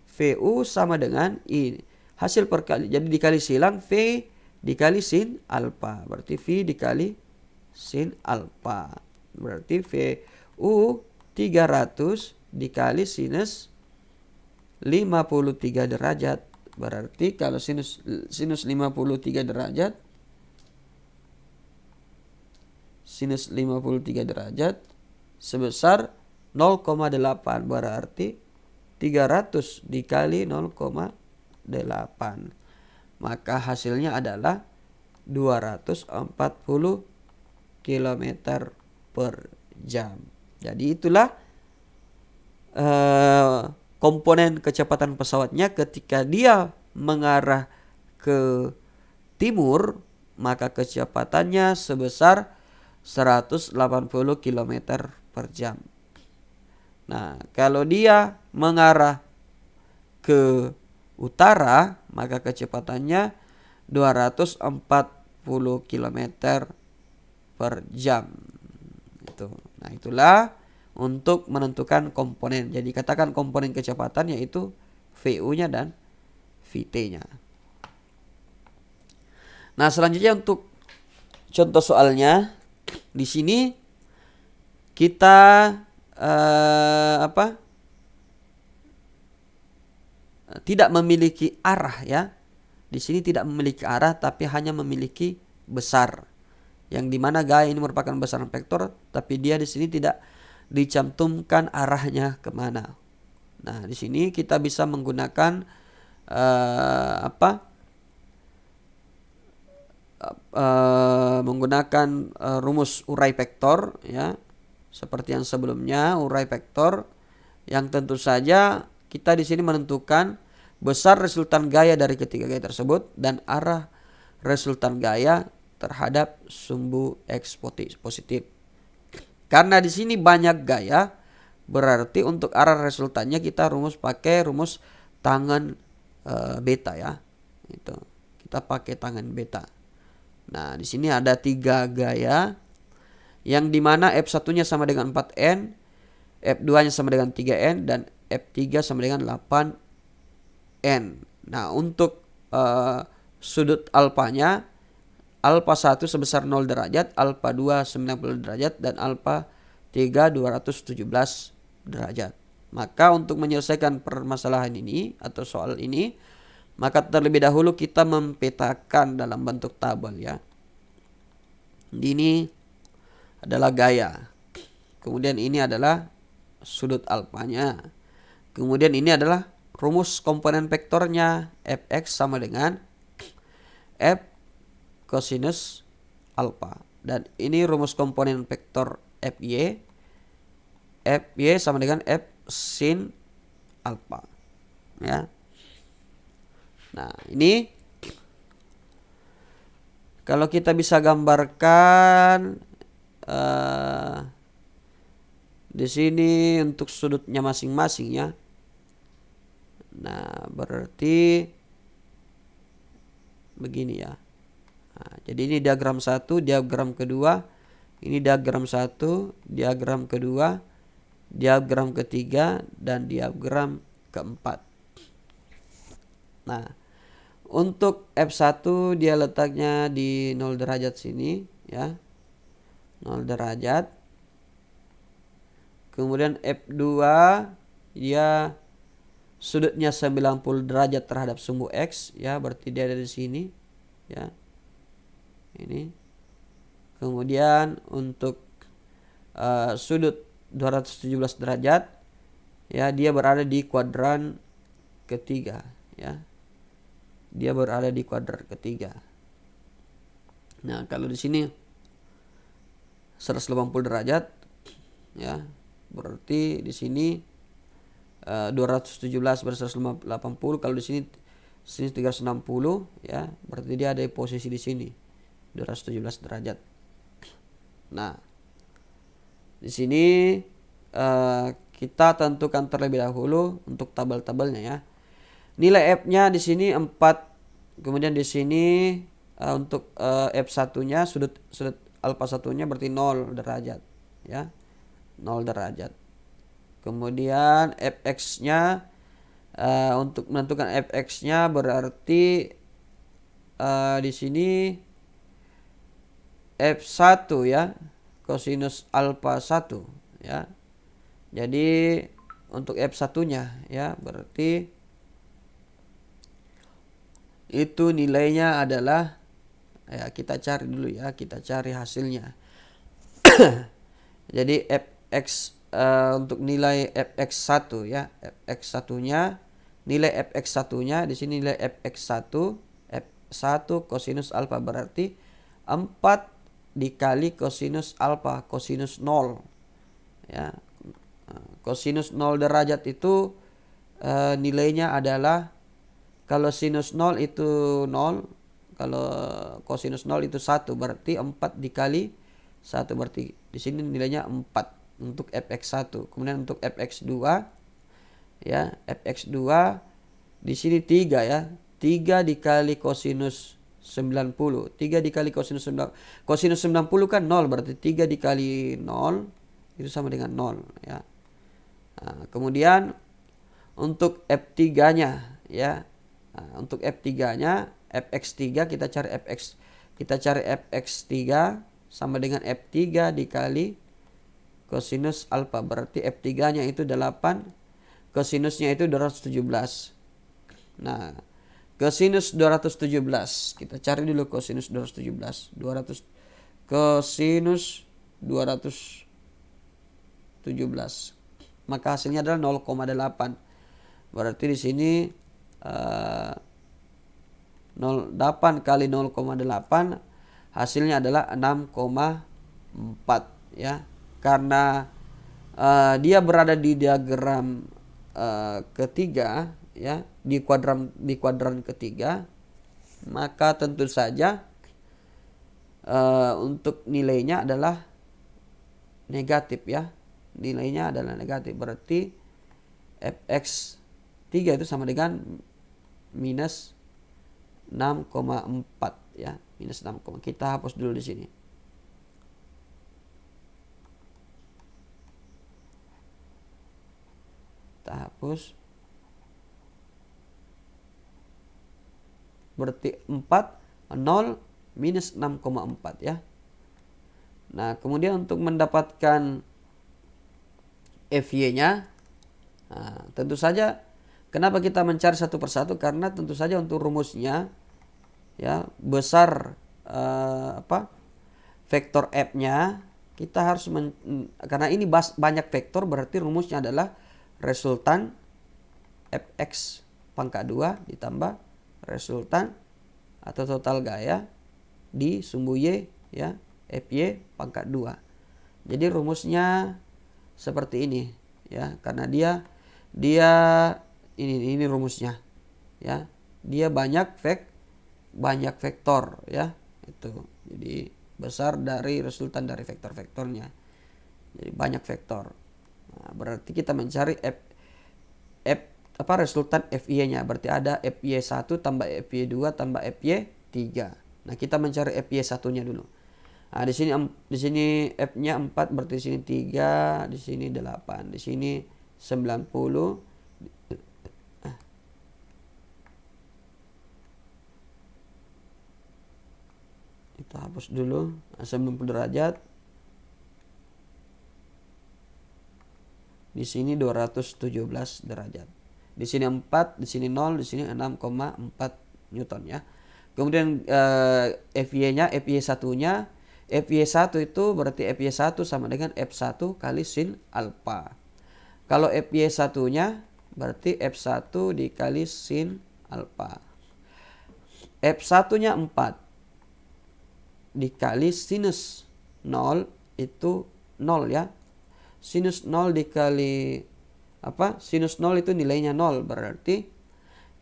VU sama dengan I. Hasil perkali, jadi dikali silang V dikali sin alfa. Berarti V dikali sin alfa. Berarti VU 300 dikali sinus 53 derajat. Berarti kalau sinus 53 derajat, sinus 53 derajat sebesar 0,8. Berarti 300 dikali 0,8. Maka hasilnya adalah 240 km per jam. Jadi itulah komponen kecepatan pesawatnya ketika dia mengarah ke timur, maka kecepatannya sebesar 180 km per jam. Nah, kalau dia mengarah ke utara, maka kecepatannya 240 km per jam. Nah, itulah untuk menentukan komponen. Jadi katakan komponen kecepatan yaitu VU-nya dan VT-nya. Nah, selanjutnya untuk contoh soalnya di sini kita tidak memiliki arah ya. Di sini tidak memiliki arah tapi hanya memiliki besar. Yang dimana gaya ini merupakan besaran vektor, tapi dia di sini tidak dicantumkan arahnya kemana. Nah, di sini kita bisa menggunakan rumus urai vektor ya, seperti yang sebelumnya urai vektor, yang tentu saja kita di sini menentukan besar resultan gaya dari ketiga gaya tersebut dan arah resultan gaya terhadap sumbu X positif. Karena di sini banyak gaya, berarti untuk arah resultannya kita pakai rumus tangen beta ya. Itu. Kita pakai tangen beta. Nah, di sini ada 3 gaya yang dimana F1-nya sama dengan 4N, F2-nya sama dengan 3N, dan F3 sama dengan 8N. Nah, untuk sudut alfanya, alfa 1 sebesar 0 derajat, alfa 2 90 derajat, dan alfa 3 217 derajat. Maka untuk menyelesaikan permasalahan ini atau soal ini, maka terlebih dahulu kita mempetakan dalam bentuk tabel ya. Ini adalah gaya. Kemudian ini adalah sudut alfanya. Kemudian ini adalah rumus komponen vektornya. Fx sama dengan F kosinus alfa. Dan ini rumus komponen vektor Fy. Fy sama dengan F sin alfa. Ya. Nah, ini kalau kita bisa gambarkan di sini untuk sudutnya masing-masing ya. Nah, berarti begini ya. Nah, jadi ini diagram 1, diagram kedua, ini diagram 1, diagram kedua, diagram ketiga, dan diagram keempat. Nah, untuk F1 dia letaknya di 0 derajat sini ya. 0 derajat. Kemudian F2 dia sudutnya 90 derajat terhadap sumbu X ya, berarti dia ada di sini ya. Ini. Kemudian untuk sudut 217 derajat ya, dia berada di kuadran ketiga ya. Dia berada di kuadran ketiga. Nah, kalau di sini 180 derajat ya, berarti di sini 217 ber 180. Kalau di sini 360 ya, berarti dia ada di posisi di sini 217 derajat. Nah, di sini kita tentukan terlebih dahulu untuk tabel-tabelnya ya. Nilai F-nya di sini 4. Kemudian di sini untuk F1-nya sudut alfa 1-nya berarti 0 derajat ya. 0 derajat. Kemudian Fx-nya untuk menentukan Fx-nya berarti di sini F1 ya, kosinus alfa 1 ya. Jadi untuk F1-nya ya, berarti itu nilainya adalah ya, kita cari dulu ya, kita cari hasilnya. Jadi Fx untuk nilai Fx1 ya, Fx1-nya nilai Fx1-nya di sini nilai Fx1 F1 kosinus alfa berarti 4 dikali kosinus alfa kosinus 0 ya. Kosinus 0 derajat itu nilainya adalah, kalau sinus 0 itu 0, Kalau kosinus 0 itu 1, berarti 4 dikali 1, berarti di sini nilainya 4 untuk fx1. Kemudian untuk fx2 ya, fx2 di sini 3 ya. 3 dikali kosinus 90. 3 dikali kosinus 90. Kosinus 90 kan 0, berarti 3 dikali 0 itu sama dengan 0 ya. Nah, kemudian untuk F3-nya ya. Nah, untuk F3-nya fx3 kita cari fx3 sama dengan F3 dikali kosinus alfa, berarti F3-nya itu 8, kosinusnya itu 217. Nah, kosinus 217 kita cari dulu kosinus 217. Kosinus 217. Maka hasilnya adalah 0,8. Berarti di sini 8 kali 0,8 hasilnya adalah 6,4 ya. Karena dia berada di diagram ketiga ya, di kuadran ketiga, maka tentu saja untuk nilainya adalah negatif ya. Nilainya adalah negatif, berarti fx3 itu sama dengan minus 6,4 ya, minus 6, kita hapus dulu di sini. Kita hapus. Berarti 4, 0, minus 6,4 ya. Nah, kemudian untuk mendapatkan FY-nya, nah, tentu saja kenapa kita mencari satu persatu, karena tentu saja untuk rumusnya ya, besar vektor F-nya kita harus karena ini banyak vektor, berarti rumusnya adalah resultan fx pangkat 2 ditambah resultan atau total gaya di sumbu y ya, fy pangkat 2. Jadi rumusnya seperti ini ya, karena dia ini rumusnya ya. Dia banyak vektor ya, itu. Jadi besar dari resultan dari vektor-vektornya. Jadi banyak vektor. Nah, berarti kita mencari resultan FY-nya. Berarti ada FY1 tambah FY2 tambah FY3. Nah, kita mencari FY1-nya dulu. Nah, di sini F-nya 4, berarti di sini 3, di sini 8, di sini 90. Kita hapus dulu. Nah, 90 derajat. Di sini 217 derajat. Di sini 4, di sini 0, di sini 6,4 Newton ya. Kemudian FY-nya, FY1-nya, FY1 itu berarti FY1 sama dengan F1 kali sin alfa. Kalau FY1-nya berarti F1 dikali sin alfa. F1-nya 4 dikali sinus 0 itu 0 ya. Sinus 0 dikali sinus 0 itu nilainya 0, berarti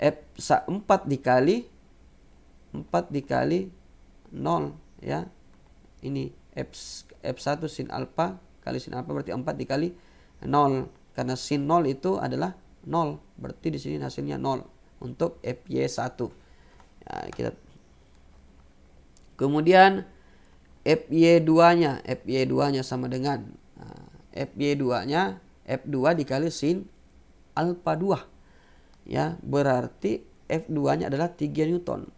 F4 dikali 0 ya. Ini F1 sin alfa kali sin alfa, berarti 4 dikali 0. Karena sin 0 itu adalah 0, berarti di sini hasilnya 0 untuk FY1. Ya, kemudian FY2-nya sama dengan FY2-nya F2 dikali sin alfa 2. Ya, berarti F2-nya adalah 3 Newton.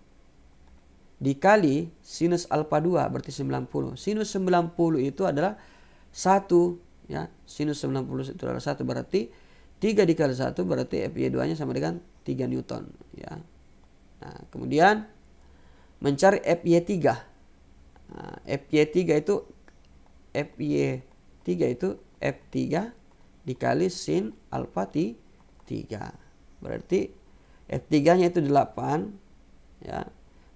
Dikali sinus alfa 2 berarti 90. Sinus 90 itu adalah 1 ya. Sinus 90 itu adalah 1, berarti 3 dikali 1 berarti FY2-nya sama dengan 3 Newton ya. Nah, kemudian mencari FY3. Nah, FY3 itu F3 dikali sin alfa 3. Berarti F3-nya itu 8 ya.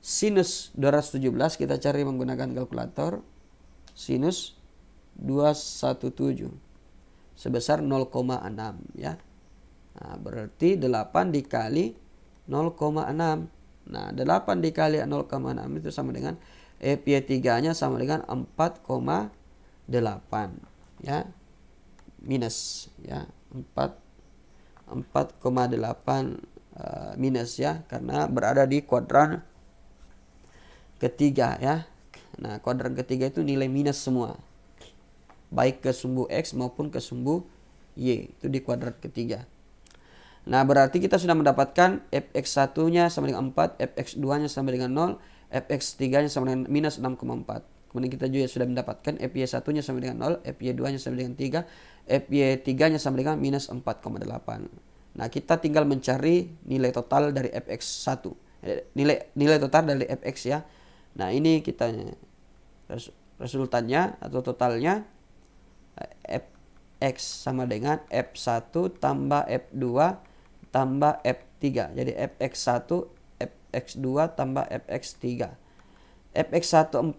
Sinus 217 kita cari menggunakan kalkulator. Sinus 217 sebesar 0,6 ya. Nah, berarti 8 dikali 0,6 Nah, 8 dikali 0,6 itu sama dengan FY3-nya sama dengan 4,8 ya. Minus ya. 4,8 minus ya, karena berada di kuadran ketiga ya. Nah, kuadran ketiga itu nilai minus semua. Baik ke sumbu X maupun ke sumbu Y. Itu di kuadran ketiga. Nah, berarti kita sudah mendapatkan fx1-nya sama dengan 4, fx2-nya sama dengan 0, fx3-nya sama dengan minus 6,4. Kemudian kita juga sudah mendapatkan fy1-nya sama dengan 0, fy2-nya sama dengan 3, fy3-nya sama dengan minus 4,8. Nah, kita tinggal mencari nilai total dari fx1. Nilai total dari fx ya. Nah, ini kita resultannya atau totalnya fx sama dengan f1 tambah f2 tambah f3. Jadi fx1 fx2 tambah fx3. fx1 4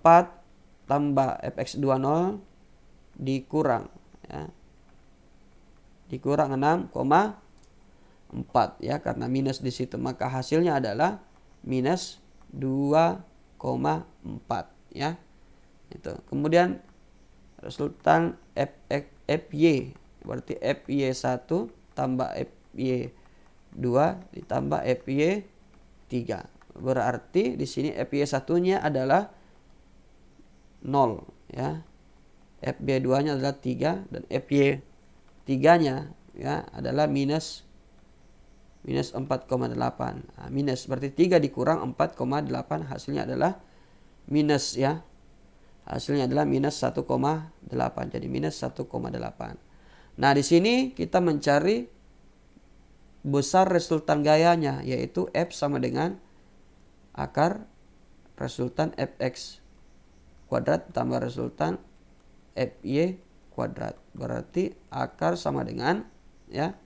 tambah fx2 0 dikurang ya. Dikurang 6,4 ya, karena minus di situ, maka hasilnya adalah minus 2,4 ya. Itu. Kemudian resultan fy berarti fy1 tambah fy2 ditambah fy3. Berarti di sini fy1-nya adalah 0 ya. fy2-nya adalah 3 dan fy3-nya ya adalah minus 4,8. Nah, minus berarti 3 dikurang 4,8 hasilnya adalah minus ya. Hasilnya adalah minus 1,8. Jadi minus 1,8. Nah, di sini kita mencari besar resultan gayanya, yaitu F sama dengan akar resultan Fx kuadrat tambah resultan Fy kuadrat. Berarti akar sama dengan ya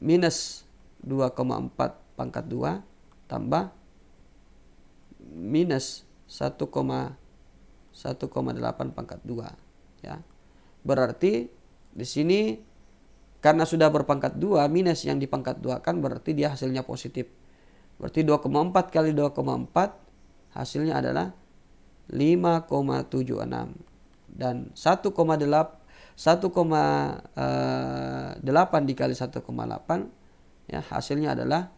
minus 2,4 pangkat 2 tambah minus 1,8 pangkat 2 ya. Berarti di sini karena sudah berpangkat 2, minus yang di pangkat 2 kan berarti dia hasilnya positif. Berarti 2,4 kali 2,4 hasilnya adalah 5,76 dan 1,8 dikali 1,8 ya hasilnya adalah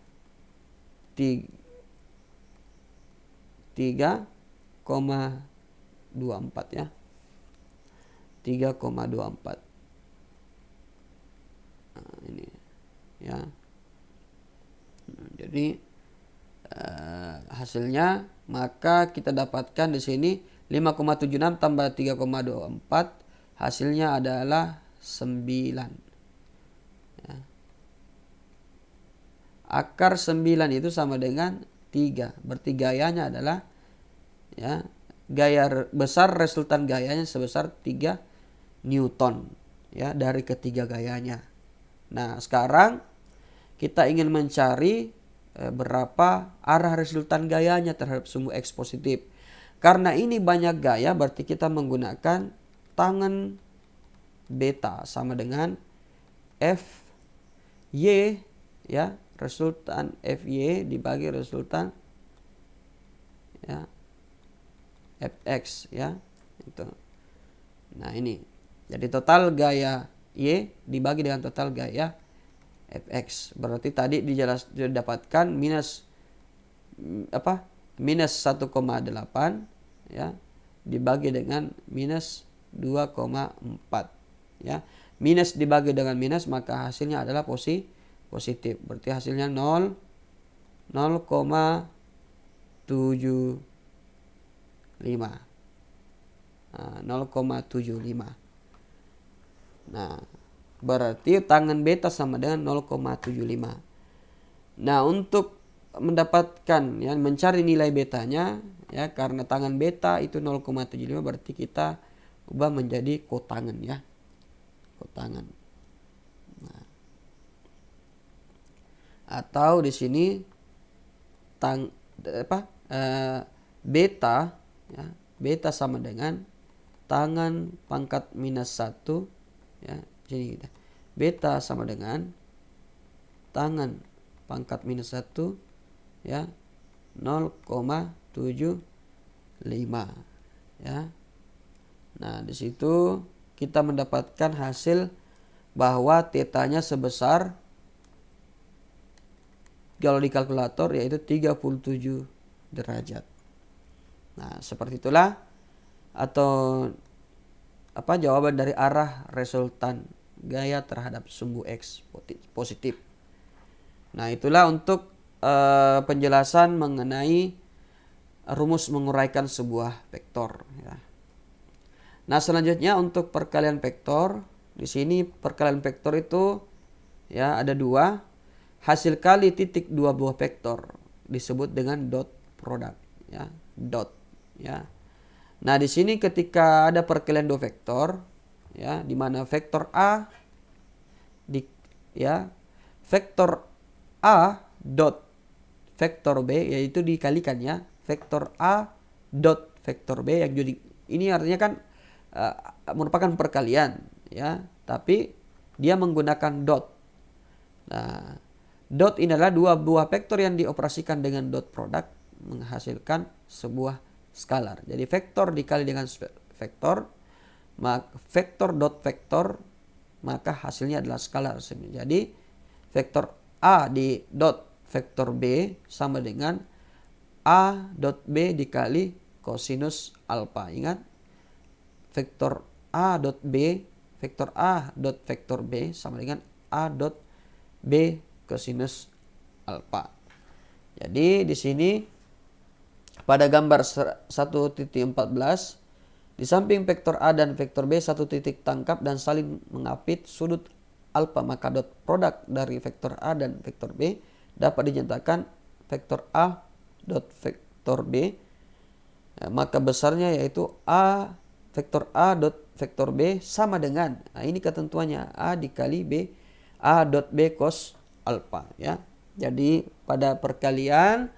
3,24 ya. 3,24. Nah, ini ya. Jadi hasilnya maka kita dapatkan di sini 5,76 tambah 3,24 hasilnya adalah 9. Ya. Akar 9 itu sama dengan 3. Berarti gayanya adalah ya, gaya besar resultan gayanya sebesar 3 Newton ya dari ketiga gayanya. Nah, sekarang kita ingin mencari berapa arah resultan gayanya terhadap sumbu X positif. Karena ini banyak gaya, berarti kita menggunakan tangen beta sama dengan Fy ya, resultan Fy dibagi resultan ya Fx ya. Itu. Nah, ini. Jadi total gaya Y dibagi dengan total gaya Fx. Berarti tadi didapatkan minus minus 1,8 ya dibagi dengan minus 2,4 ya. Minus dibagi dengan minus maka hasilnya adalah positif. Berarti hasilnya 0,75. Nah, 0,75. Nah, berarti tangen beta sama dengan 0,75. Nah, untuk mendapatkan ya mencari nilai betanya ya, karena tangen beta itu 0,75 berarti kita ubah menjadi kotangen ya. Kotangen. Nah. Atau di sini beta ya, beta sama dengan tangen pangkat minus 1 ya. Jadi beta sama dengan tangen pangkat minus 1 ya 0,75 ya. Nah, di situ kita mendapatkan hasil bahwa tetanya sebesar, kalau di kalkulator yaitu 37 derajat. Nah, seperti itulah atau jawaban dari arah resultan gaya terhadap sumbu X positif. Nah, itulah untuk penjelasan mengenai rumus menguraikan sebuah vektor ya. Nah, selanjutnya untuk perkalian vektor. Di sini perkalian vektor itu ya ada dua. Hasil kali titik dua buah vektor disebut dengan dot product ya, dot ya. Nah, di sini ketika ada perkalian dua vektor ya, di mana vektor A vektor A dot vektor B yaitu dikalikan ya, vektor A dot vektor B yang jadi ini artinya kan merupakan perkalian ya, tapi dia menggunakan dot. Nah, dot ini adalah dua buah vektor yang dioperasikan dengan dot product menghasilkan sebuah skalar. Jadi vektor dikali dengan vektor, maka vektor dot vektor, maka hasilnya adalah skalar. Jadi vektor A di dot vektor B sama dengan A dot B dikali kosinus alfa. Ingat, vektor A dot B, vektor A dot vektor B sama dengan A dot B kosinus alfa. Jadi di sini pada gambar 1.14 di samping vektor A dan vektor B satu titik tangkap dan saling mengapit sudut alfa, maka dot produk dari vektor A dan vektor B dapat dinyatakan vektor A dot vektor B, maka besarnya yaitu vektor A dot vektor B sama dengan, nah ini ketentuannya, A dikali B, A dot B cos alfa ya. Jadi pada perkalian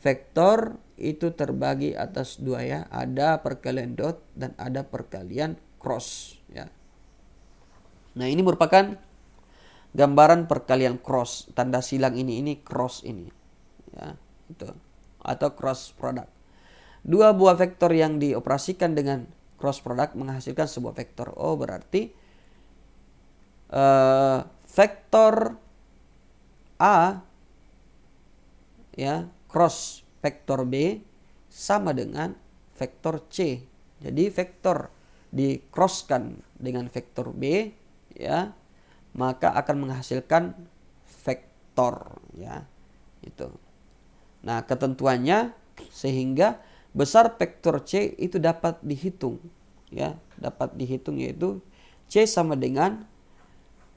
vektor itu terbagi atas dua ya, ada perkalian dot dan ada perkalian cross ya. Nah, ini merupakan gambaran perkalian cross, tanda silang ini cross ini ya, itu atau cross product. Dua buah vektor yang dioperasikan dengan cross product menghasilkan sebuah vektor. Oh, berarti vektor A ya cross vektor B sama dengan vektor C. Jadi vektor di-crosskan dengan vektor B ya, maka akan menghasilkan vektor ya. Itu. Nah, ketentuannya sehingga besar vektor C itu dapat dihitung ya, dapat dihitung yaitu C sama dengan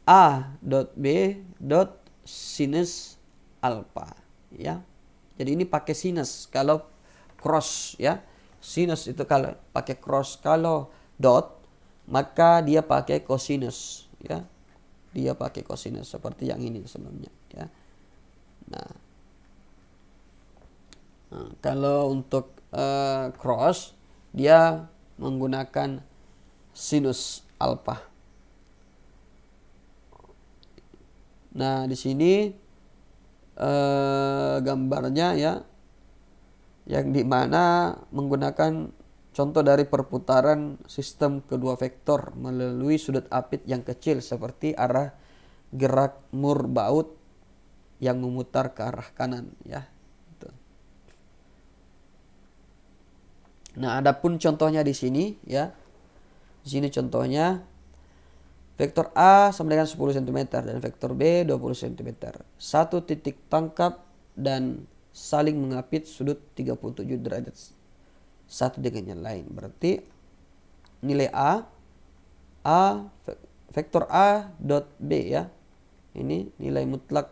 A dot B dot sinus alfa ya. Jadi ini pakai sinus kalau cross ya. Sinus itu kalau pakai cross, kalau dot maka dia pakai cosinus ya. Dia pakai cosinus seperti yang ini sebelumnya ya. Nah, kalau untuk cross dia menggunakan sinus alfa. Nah, di sini gambarnya ya, yang dimana menggunakan contoh dari perputaran sistem kedua vektor melalui sudut apit yang kecil seperti arah gerak mur baut yang memutar ke arah kanan ya. Nah, adapun contohnya di sini ya. Di sini contohnya vektor A sama dengan 10 cm dan vektor B 20 cm. Satu titik tangkap dan saling mengapit sudut 37 derajat satu dengan yang lain. Berarti nilai vektor A dot B ya. Ini nilai mutlak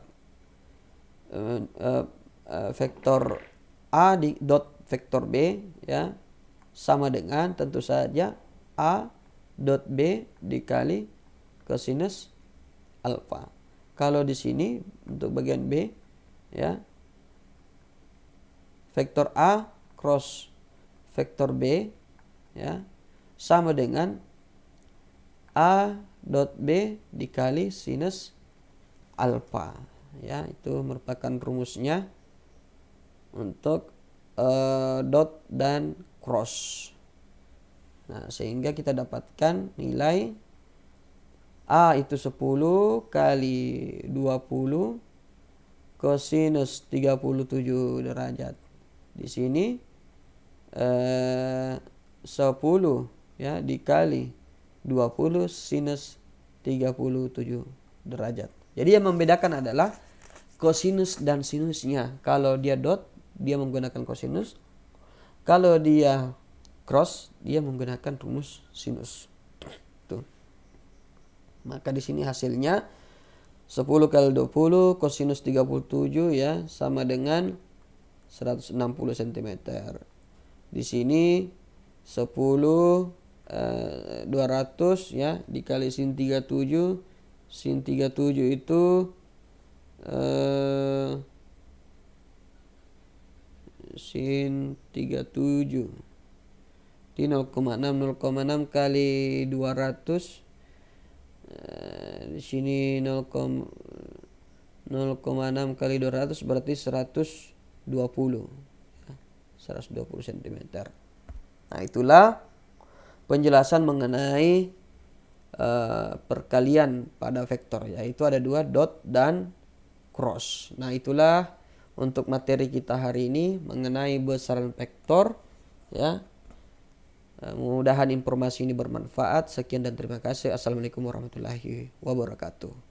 vektor A di dot vektor B ya, sama dengan tentu saja A dot B dikali kosinus alfa. Kalau di sini untuk bagian B ya, vektor A cross vektor B ya sama dengan A dot B dikali sinus alfa ya. Itu merupakan rumusnya untuk dot dan cross. Nah, sehingga kita dapatkan nilai A itu 10 kali 20 kosinus 37 derajat. Di sini 10 ya dikali 20 sinus 37 derajat. Jadi yang membedakan adalah kosinus dan sinusnya. Kalau dia dot, dia menggunakan kosinus. Kalau dia cross, dia menggunakan rumus sinus. Tuh. Maka di sini hasilnya 10 kali 20 kosinus 37 ya sama dengan 160 cm. Di sini 10 200 ya dikali sin 37. Sin 37 itu sin 37 di 0,6 kali 200 di sini 0,6 kali 200 berarti 120 cm. Nah, itulah penjelasan mengenai perkalian pada vektor, yaitu ada dua, dot dan cross. Nah, itulah untuk materi kita hari ini mengenai besaran vektor ya. Mudah-mudahan informasi ini bermanfaat. Sekian dan terima kasih. Assalamualaikum warahmatullahi wabarakatuh.